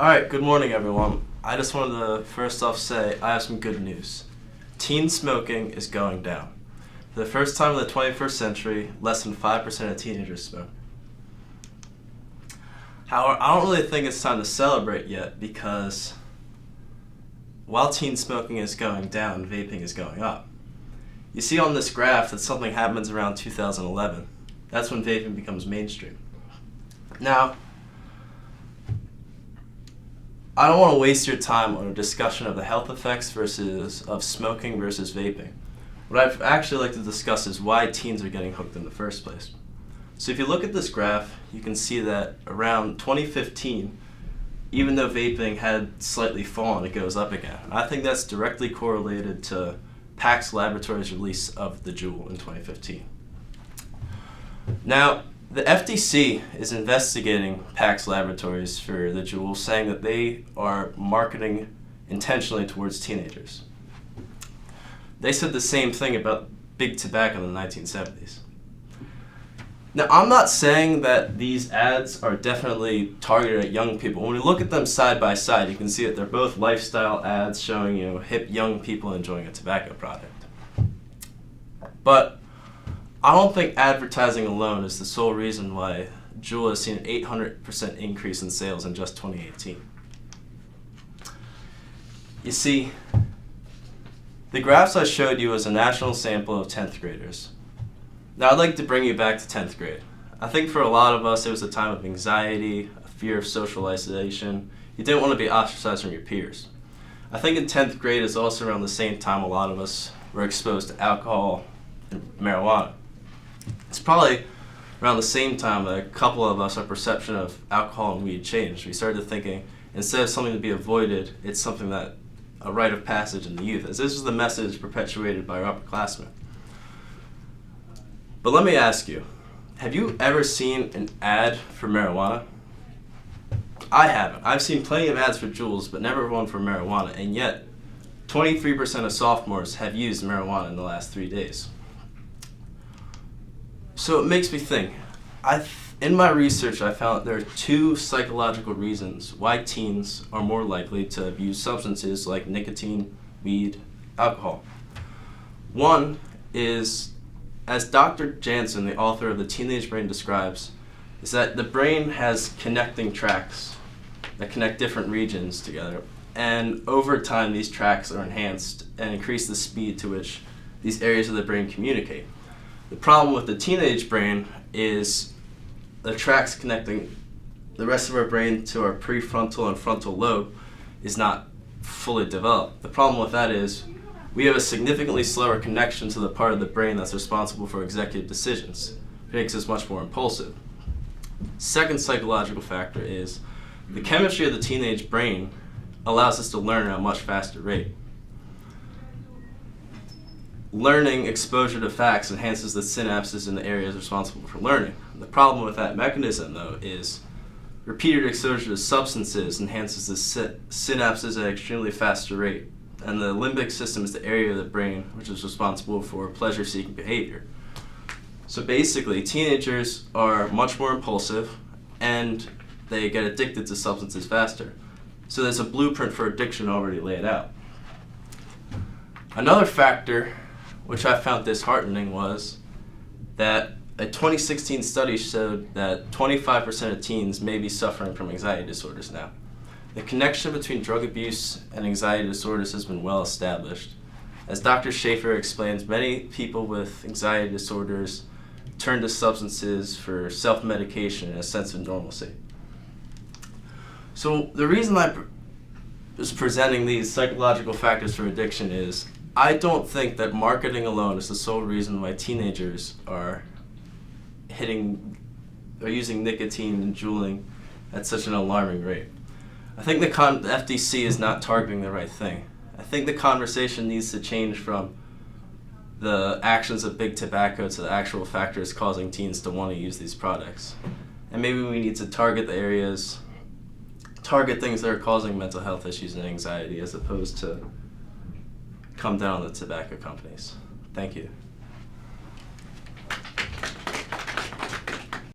Alright, good morning everyone. I just wanted to first off say I have some good news. Teen smoking is going down. For the first time in the 21st century, less than 5% of teenagers smoke. However, I don't really think it's time to celebrate yet because while teen smoking is going down, vaping is going up. You see on this graph that something happens around 2011. That's when vaping becomes mainstream. Now, I don't want to waste your time on a discussion of the health effects of smoking versus vaping. What I'd actually like to discuss is why teens are getting hooked in the first place. So if you look at this graph, you can see that around 2015, even though vaping had slightly fallen, it goes up again. And I think that's directly correlated to PAC's Laboratories' release of the Juul in 2015. Now, the FTC is investigating PAC's Laboratories for the Juul, saying that they are marketing intentionally towards teenagers. They said the same thing about big tobacco in the 1970s. Now, I'm not saying that these ads are definitely targeted at young people. When we look at them side by side, you can see that they're both lifestyle ads showing, hip young people enjoying a tobacco product. But I don't think advertising alone is the sole reason why Juul has seen an 800% increase in sales in just 2018. You see, the graphs I showed you is a national sample of 10th graders. Now I'd like to bring you back to 10th grade. I think for a lot of us it was a time of anxiety, a fear of social isolation. You didn't want to be ostracized from your peers. I think in 10th grade is also around the same time a lot of us were exposed to alcohol and marijuana. It's probably around the same time that a couple of us, our perception of alcohol and weed changed. We started thinking, instead of something to be avoided, it's something that a rite of passage in the youth, as this is the message perpetuated by our upperclassmen. But let me ask you, have you ever seen an ad for marijuana? I haven't. I've seen plenty of ads for Juuls, but never one for marijuana, and yet 23% of sophomores have used marijuana in the last 3 days. So it makes me think. In my research, I found there are two psychological reasons why teens are more likely to abuse substances like nicotine, weed, alcohol. One is, as Dr. Jansen, the author of The Teenage Brain, describes, is that the brain has connecting tracks that connect different regions together. And over time, these tracks are enhanced and increase the speed to which these areas of the brain communicate. The problem with the teenage brain is the tracks connecting the rest of our brain to our prefrontal and frontal lobe is not fully developed. The problem with that is we have a significantly slower connection to the part of the brain that's responsible for executive decisions. It makes us much more impulsive. Second psychological factor is the chemistry of the teenage brain allows us to learn at a much faster rate. Learning exposure to facts enhances the synapses in the areas responsible for learning. The problem with that mechanism, though, is repeated exposure to substances enhances the synapses at an extremely faster rate. And the limbic system is the area of the brain which is responsible for pleasure-seeking behavior. So basically, teenagers are much more impulsive and they get addicted to substances faster. So there's a blueprint for addiction already laid out. Another factor which I found disheartening was that a 2016 study showed that 25% of teens may be suffering from anxiety disorders now. The connection between drug abuse and anxiety disorders has been well established. As Dr. Schaefer explains, many people with anxiety disorders turn to substances for self-medication and a sense of normalcy. So the reason I was presenting these psychological factors for addiction is I don't think that marketing alone is the sole reason why teenagers are using nicotine and Juuling at such an alarming rate. I think the FTC is not targeting the right thing. I think the conversation needs to change from the actions of big tobacco to the actual factors causing teens to want to use these products. And maybe we need to target things that are causing mental health issues and anxiety as opposed to come down on the tobacco companies. Thank you.